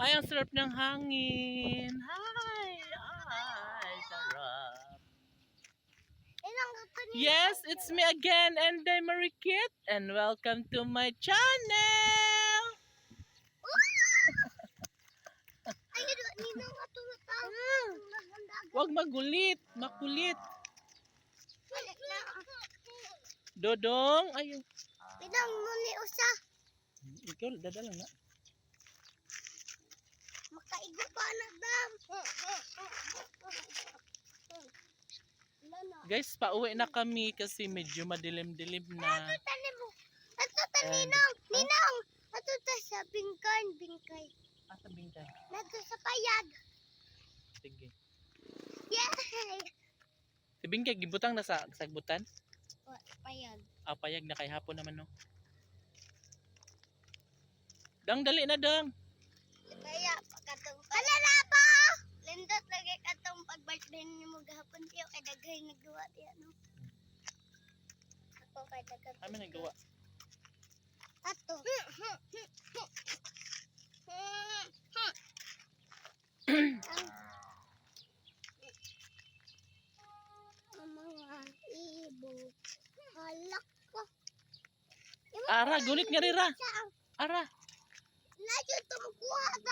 Ay, ang sarap ng hangin. Hi! Ay, sarap. Yes, it's me again, and I'm Marikit, and welcome to my channel! Huwag magulit, makulit. Dodong, ayun. Pinang muli usa. Ikaw, dadala na. Makaigo pa na dam. Guys, pauwi na kami kasi medyo madilim-dilim na. Ato ta ninong, ninong. Ato ta sa bingkay. Asa bingkay? Nato sa payag. Sige. Yay! Si bingkay, gibutang na sa sagbutan? Payag. Ah, payag na kay hapon naman, no? Dang, dali na, dang. Kaya pagkatong hala na po! Lindot lagi katong pag-birthday ni mo gahapon tiyo kay daghay nagduwa tiya no. Ako kay daghan. Kami nagawa. Ato. Ang mga ibo. Halak ko. Ara, gunit nga rira. Ara. Nadyo tumukuha